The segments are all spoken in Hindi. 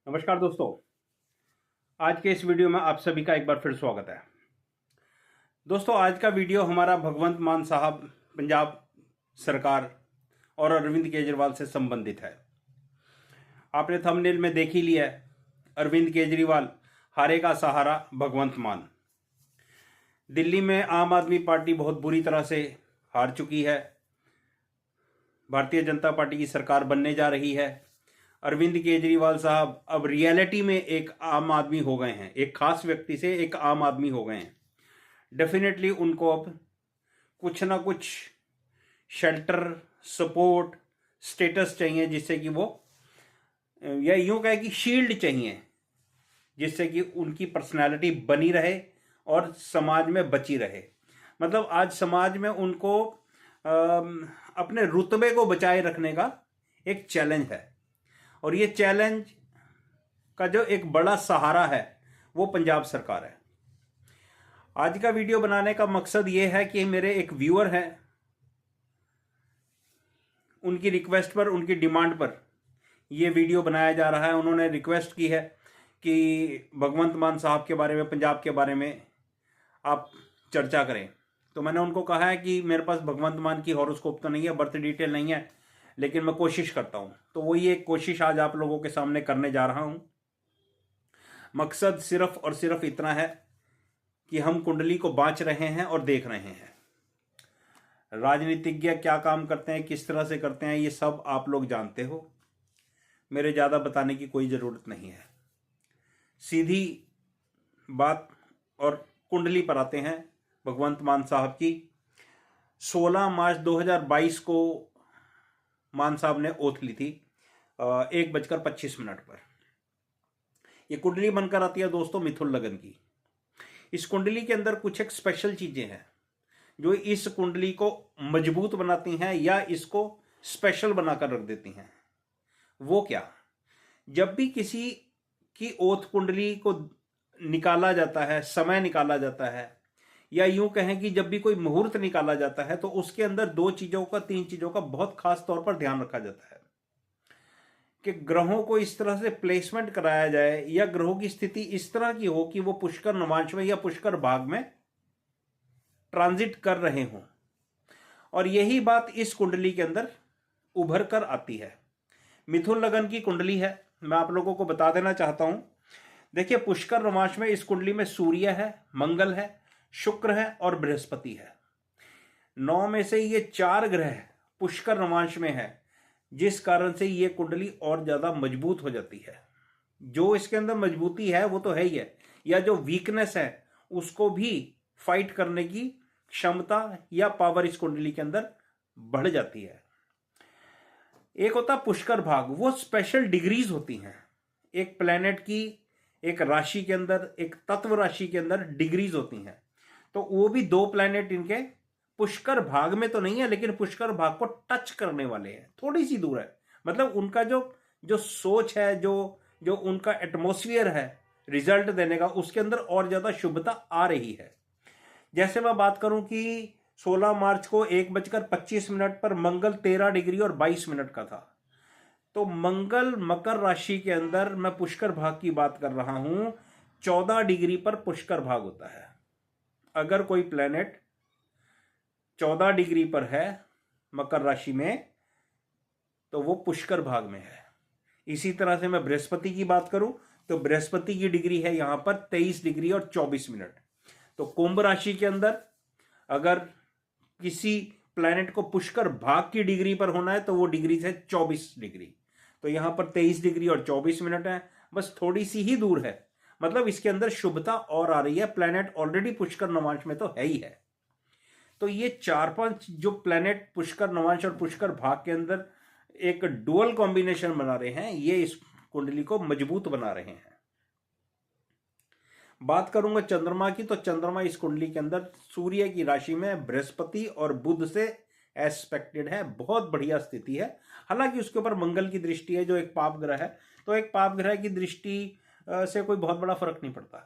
नमस्कार दोस्तों, आज के इस वीडियो में आप सभी का एक बार फिर स्वागत है। दोस्तों, आज का वीडियो हमारा भगवंत मान साहब, पंजाब सरकार और अरविंद केजरीवाल से संबंधित है। आपने थंबनेल में देख ही लिया है, अरविंद केजरीवाल हारे का सहारा भगवंत मान। दिल्ली में आम आदमी पार्टी बहुत बुरी तरह से हार चुकी है। भारतीय जनता पार्टी की सरकार बनने जा रही है। अरविंद केजरीवाल साहब अब रियलिटी में एक आम आदमी हो गए हैं, एक खास व्यक्ति से एक आम आदमी हो गए हैं। डेफिनेटली उनको अब कुछ ना कुछ शेल्टर, सपोर्ट, स्टेटस चाहिए, जिससे कि वो, या यूं कहे कि शील्ड चाहिए, जिससे कि उनकी पर्सनालिटी बनी रहे और समाज में बची रहे। मतलब आज समाज में उनको अपने रुतबे को बचाए रखने का एक चैलेंज है, और ये चैलेंज का जो एक बड़ा सहारा है वो पंजाब सरकार है। आज का वीडियो बनाने का मकसद ये है कि मेरे एक व्यूअर हैं, उनकी रिक्वेस्ट पर, उनकी डिमांड पर ये वीडियो बनाया जा रहा है। उन्होंने रिक्वेस्ट की है कि भगवंत मान साहब के बारे में, पंजाब के बारे में आप चर्चा करें। तो मैंने उनको कहा है कि मेरे पास भगवंत मान की हॉरोस्कोप तो नहीं है, बर्थ डिटेल नहीं है, लेकिन मैं कोशिश करता हूं। तो वो ये कोशिश आज आप लोगों के सामने करने जा रहा हूं। मकसद सिर्फ और सिर्फ इतना है कि हम कुंडली को बांच रहे हैं और देख रहे हैं। राजनीतिज्ञ क्या काम करते हैं, किस तरह से करते हैं, ये सब आप लोग जानते हो। मेरे ज़्यादा बताने की कोई ज़रूरत नहीं है। सीधी बात और कुंडली पर आते हैं। भगवंत मान साहब की 16 मार्च 2022 को मान साहब ने ओथ ली थी 1:25 पर। यह कुंडली बनकर आती है दोस्तों मिथुन लगन की। इस कुंडली के अंदर कुछ एक स्पेशल चीजें हैं जो इस कुंडली को मजबूत बनाती हैं या इसको स्पेशल बनाकर रख देती हैं। वो क्या? जब भी किसी की ओथ कुंडली को निकाला जाता है, समय निकाला जाता है, या यूं कहें कि जब भी कोई मुहूर्त निकाला जाता है, तो उसके अंदर 3 चीजों का बहुत खास तौर पर ध्यान रखा जाता है कि ग्रहों को इस तरह से प्लेसमेंट कराया जाए, या ग्रहों की स्थिति इस तरह की हो कि वो पुष्कर नवांश में या पुष्कर भाग में ट्रांजिट कर रहे हों। और यही बात इस कुंडली के अंदर उभर कर आती है। मिथुन लगन की कुंडली है, मैं आप लोगों को बता देना चाहता हूं। देखिए, पुष्कर नवांश में इस कुंडली में सूर्य है, मंगल है, शुक्र है और बृहस्पति है। 9 में से ये 4 ग्रह पुष्कर नवांश में है, जिस कारण से ये कुंडली और ज्यादा मजबूत हो जाती है। जो इसके अंदर मजबूती है वो तो है ही है, या जो वीकनेस है उसको भी फाइट करने की क्षमता या पावर इस कुंडली के अंदर बढ़ जाती है। एक होता पुष्कर भाग, वो स्पेशल डिग्रीज होती हैं। एक प्लेनेट की, एक राशि के अंदर, एक तत्व राशि के अंदर डिग्रीज होती हैं। तो वो भी 2 प्लेनेट इनके पुष्कर भाग में तो नहीं है, लेकिन पुष्कर भाग को टच करने वाले हैं, थोड़ी सी दूर है। मतलब उनका जो जो सोच है, जो उनका एटमॉस्फेयर है रिजल्ट देने का, उसके अंदर और ज्यादा शुभता आ रही है। जैसे मैं बात करूं कि 16 मार्च को 1:25 पर मंगल 13 डिग्री और 22 मिनट का था। तो मंगल मकर राशि के अंदर, मैं पुष्कर भाग की बात कर रहा हूं, 14 डिग्री पर पुष्कर भाग होता है। अगर कोई प्लेनेट 14 डिग्री पर है मकर राशि में, तो वो पुष्कर भाग में है। इसी तरह से मैं बृहस्पति की बात करूं तो बृहस्पति की डिग्री है यहां पर 23 डिग्री और 24 मिनट। तो कुंभ राशि के अंदर अगर किसी प्लेनेट को पुष्कर भाग की डिग्री पर होना है तो वो डिग्री है 24 डिग्री। तो यहां पर 23 डिग्री और 24 मिनट है, बस थोड़ी सी ही दूर है। मतलब इसके अंदर शुभता और आ रही है। प्लेनेट ऑलरेडी पुष्कर नवांश में तो है ही है। तो ये 4-5 जो प्लेनेट पुष्कर नवांश और पुष्कर भाग के अंदर एक डुअल कॉम्बिनेशन बना रहे हैं, ये इस कुंडली को मजबूत बना रहे हैं। बात करूंगा चंद्रमा की, तो चंद्रमा इस कुंडली के अंदर सूर्य की राशि में बृहस्पति और बुध से एस्पेक्टेड है। बहुत बढ़िया स्थिति है। हालांकि उसके ऊपर मंगल की दृष्टि है, जो एक पाप ग्रह है। तो एक पाप ग्रह की दृष्टि से कोई बहुत बड़ा फर्क नहीं पड़ता।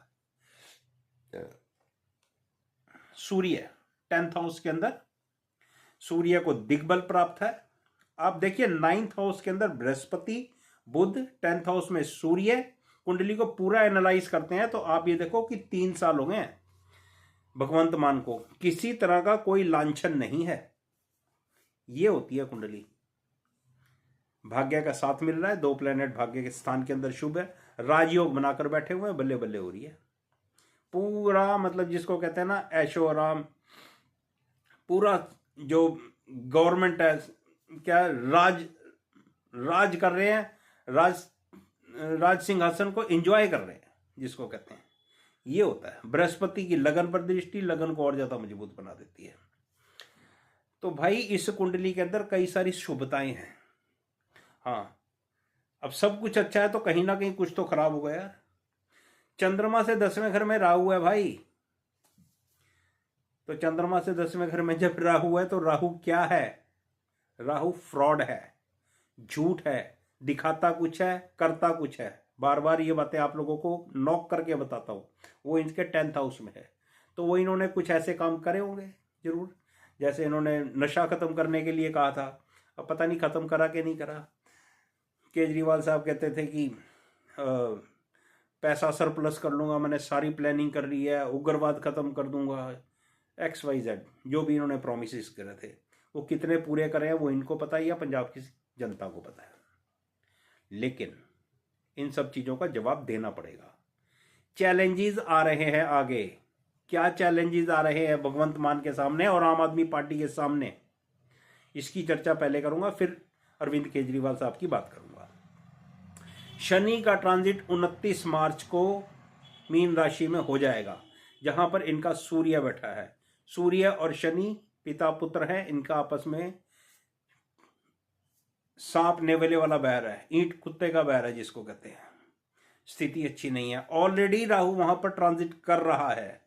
सूर्य 10th हाउस के अंदर सूर्य को दिग्बल प्राप्त है। आप देखिए 9th हाउस के अंदर बृहस्पति बुध 10th हाउस में सूर्य। कुंडली को पूरा एनालाइज करते हैं तो आप ये देखो कि 3 साल हो गए हैं भगवंत मान को, किसी तरह का कोई लांछन नहीं है। ये होती है कुंडली। भाग्य का साथ मिल रहा है, 2 प्लेनेट भाग्य के स्थान के अंदर शुभ है, राजयोग बनाकर बैठे हुए हैं, बल्ले बल्ले हो रही है। पूरा मतलब जिसको कहते हैं ना ऐशो आराम, पूरा जो गवर्नमेंट है क्या राज कर रहे हैं, राज सिंहासन को एंजॉय कर रहे हैं जिसको कहते हैं। ये होता है बृहस्पति की लगन पर दृष्टि, लगन को और ज्यादा मजबूत बना देती है। तो भाई इस कुंडली के अंदर कई सारी शुभताएं हैं। हाँ, अब सब कुछ अच्छा है तो कहीं ना कहीं कुछ तो खराब होगा यार। चंद्रमा से 10वें घर में राहु है भाई, तो चंद्रमा से 10वें घर में जब राहु है तो राहु क्या है? राहु फ्रॉड है, झूठ है, दिखाता कुछ है, करता कुछ है। बार बार ये बातें आप लोगों को नॉक करके बताता हूं। वो इनके 10th हाउस में है, तो वो इन्होंने कुछ ऐसे काम करे होंगे जरूर, जैसे इन्होंने नशा खत्म करने के लिए कहा था, अब पता नहीं खत्म करा कि नहीं करा। केजरीवाल साहब कहते थे कि पैसा सरप्लस कर लूंगा, मैंने सारी प्लानिंग कर ली है, उग्रवाद खत्म कर दूंगा, XYZ जो भी इन्होंने प्रोमिस करे थे वो कितने पूरे करे हैं वो इनको पता है या पंजाब की जनता को पता है। लेकिन इन सब चीजों का जवाब देना पड़ेगा। चैलेंजेस आ रहे हैं आगे। क्या चैलेंजेस आ रहे हैं भगवंत मान के सामने और आम आदमी पार्टी के सामने, इसकी चर्चा पहले करूंगा, फिर अरविंद केजरीवाल साहब की बात करूंगा। शनि का ट्रांजिट 29 मार्च को मीन राशि में हो जाएगा, जहां पर इनका सूर्य बैठा है। सूर्य और शनि पिता पुत्र है, इनका आपस में सांप नेवले वाला बैर है, ईंट कुत्ते का बैर है जिसको कहते हैं। स्थिति अच्छी नहीं है। ऑलरेडी राहु वहां पर ट्रांजिट कर रहा है,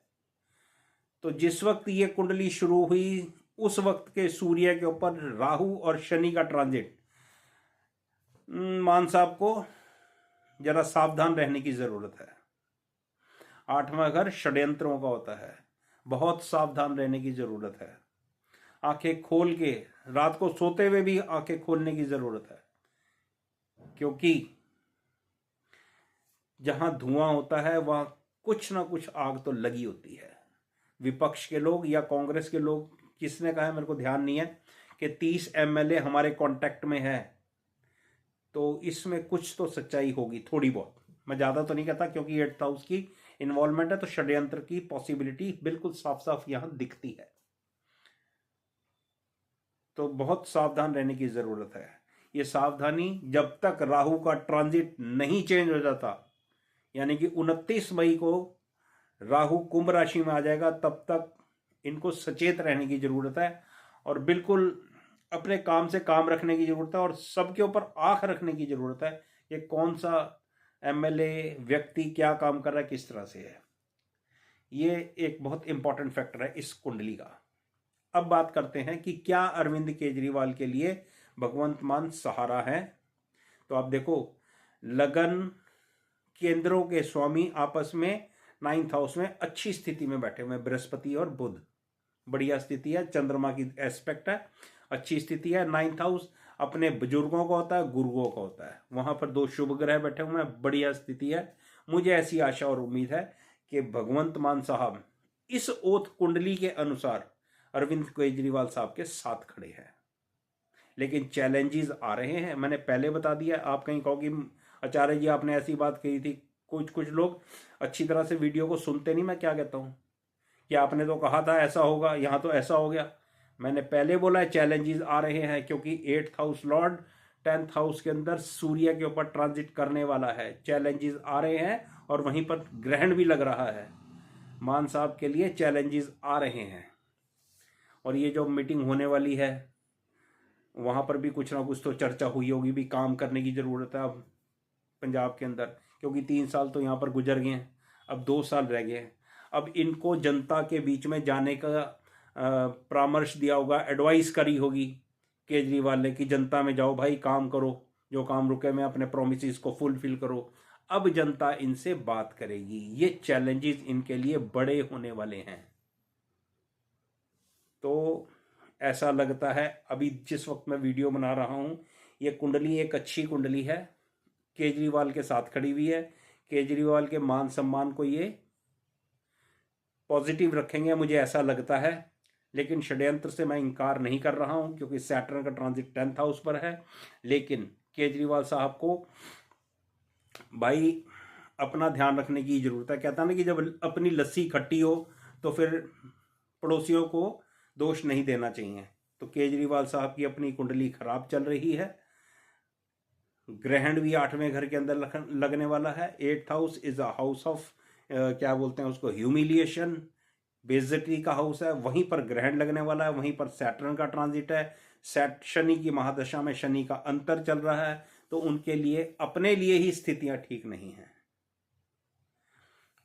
तो जिस वक्त ये कुंडली शुरू हुई उस वक्त के सूर्य के ऊपर राहु और शनि का ट्रांजिट, मान साहब को जरा सावधान रहने की जरूरत है। 8वां घर षड्यंत्रों का होता है, बहुत सावधान रहने की जरूरत है। आंखें खोल के, रात को सोते हुए भी आंखें खोलने की जरूरत है, क्योंकि जहां धुआं होता है वहां कुछ ना कुछ आग तो लगी होती है। विपक्ष के लोग या कांग्रेस के लोग, किसने कहा है मेरे को ध्यान नहीं है, कि 30 MLA हमारे कांटेक्ट में है, तो इसमें कुछ तो सच्चाई होगी थोड़ी बहुत। मैं ज्यादा तो नहीं कहता क्योंकि 8th हाउस की इन्वॉल्वमेंट है, तो षड्यंत्र की पॉसिबिलिटी बिल्कुल साफ साफ यहां दिखती है। तो बहुत सावधान रहने की जरूरत है। ये सावधानी जब तक राहु का ट्रांजिट नहीं चेंज हो जाता, यानी कि 29 मई को राहु कुंभ राशि में आ जाएगा, तब तक इनको सचेत रहने की जरूरत है और बिल्कुल अपने काम से काम रखने की जरूरत है और सबके ऊपर आंख रखने की जरूरत है कि कौन सा MLA व्यक्ति क्या काम कर रहा है, किस तरह से है। ये एक बहुत इंपॉर्टेंट फैक्टर है इस कुंडली का। अब बात करते हैं कि क्या अरविंद केजरीवाल के लिए भगवंत मान सहारा है। तो आप देखो, लगन केंद्रों के स्वामी आपस में 9th हाउस में अच्छी स्थिति में बैठे हुए, बृहस्पति और बुध, बढ़िया स्थिति है। चंद्रमा की एस्पेक्ट है, अच्छी स्थिति है। 9th हाउस अपने बुजुर्गों का होता है, गुरुओं का होता है, वहां पर 2 शुभ ग्रह बैठे हुए हैं, बढ़िया स्थिति है। मुझे ऐसी आशा और उम्मीद है कि भगवंत मान साहब इस ओथ कुंडली के अनुसार अरविंद केजरीवाल साहब के साथ खड़े हैं। लेकिन चैलेंजेस आ रहे हैं, मैंने पहले बता दिया। आप कहीं कहो कि आचार्य जी आपने ऐसी बात कही थी, कुछ लोग अच्छी तरह से वीडियो को सुनते नहीं। मैं क्या कहता हूं कि आपने तो कहा था ऐसा होगा, यहां तो ऐसा हो गया। मैंने पहले बोला है चैलेंजेस आ रहे हैं, क्योंकि 8th house Lord 10th house के अंदर सूर्य के ऊपर ट्रांजिट करने वाला है। चैलेंजेस आ रहे हैं और वहीं पर ग्रहण भी लग रहा है। मान साहब के लिए चैलेंजेस आ रहे हैं। और ये जो मीटिंग होने वाली है वहां पर भी कुछ ना कुछ तो चर्चा हुई होगी, भी काम करने की जरूरत है अब पंजाब के अंदर, क्योंकि 3 साल तो यहाँ पर गुजर गए हैं, अब 2 साल रह गए हैं। अब इनको जनता के बीच में जाने का परामर्श दिया होगा, एडवाइस करी होगी केजरीवाल ने कि जनता में जाओ भाई, काम करो, जो काम रुके में अपने प्रोमिस को फुलफिल करो। अब जनता इनसे बात करेगी। ये चैलेंजेस इनके लिए बड़े होने वाले हैं। तो ऐसा लगता है अभी जिस वक्त मैं वीडियो बना रहा हूं, ये कुंडली एक अच्छी कुंडली है, केजरीवाल के साथ खड़ी हुई है। केजरीवाल के मान सम्मान को ये पॉजिटिव रखेंगे, मुझे ऐसा लगता है। लेकिन षड्यंत्र से मैं इनकार नहीं कर रहा हूं, क्योंकि सैटर्न का ट्रांजिट 10th हाउस पर है। लेकिन केजरीवाल साहब को भाई अपना ध्यान रखने की जरूरत है। कहता ना कि जब अपनी लस्सी खट्टी हो तो फिर पड़ोसियों को दोष नहीं देना चाहिए। तो केजरीवाल साहब की अपनी कुंडली खराब चल रही है। ग्रहण भी 8वें घर के अंदर लगने वाला है। 8th house is a house of क्या बोलते हैं उसको, ह्यूमिलिएशन, बेइज्जती का हाउस है। वहीं पर ग्रहण लगने वाला है, वहीं पर सैटर्न का ट्रांजिट है। शनि की महादशा में शनि का अंतर चल रहा है, तो उनके लिए अपने लिए ही स्थितियां ठीक नहीं है।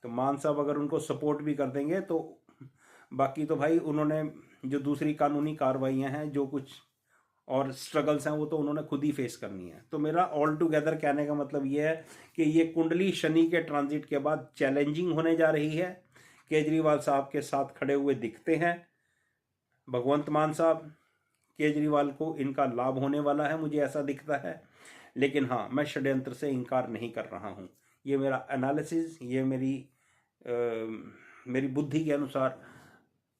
तो मान साहब अगर उनको सपोर्ट भी कर देंगे तो बाकी तो भाई उन्होंने जो दूसरी कानूनी कार्रवाइयां हैं, जो कुछ और स्ट्रगल्स हैं, वो तो उन्होंने खुद ही फेस करनी है। तो मेरा ऑल टुगेदर कहने का मतलब ये है कि ये कुंडली शनि के ट्रांजिट के बाद चैलेंजिंग होने जा रही है। केजरीवाल साहब के साथ खड़े हुए दिखते हैं भगवंत मान साहब। केजरीवाल को इनका लाभ होने वाला है, मुझे ऐसा दिखता है। लेकिन हाँ, मैं षड्यंत्र से इनकार नहीं कर रहा हूँ। ये मेरा एनालिसिस, ये मेरी बुद्धि के अनुसार,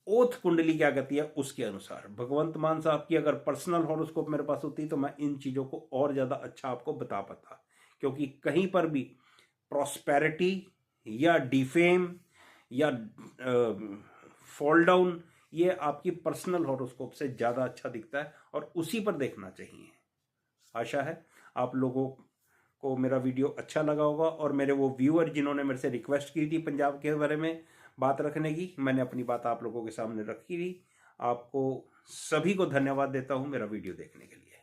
ओथ कुंडली क्या कहती है उसके अनुसार। भगवंत मान साहब की अगर पर्सनल हॉरोस्कोप मेरे पास होती तो मैं इन चीज़ों को और ज़्यादा अच्छा आपको बता पाता, क्योंकि कहीं पर भी प्रॉस्पेरिटी या डिफेम या फॉल डाउन, ये आपकी पर्सनल हॉरोस्कोप से ज़्यादा अच्छा दिखता है और उसी पर देखना चाहिए। आशा है आप लोगों को मेरा वीडियो अच्छा लगा होगा। और मेरे वो व्यूअर जिन्होंने मेरे से रिक्वेस्ट की थी पंजाब के बारे में बात रखने की, मैंने अपनी बात आप लोगों के सामने रखी थी। आपको सभी को धन्यवाद देता हूं मेरा वीडियो देखने के लिए।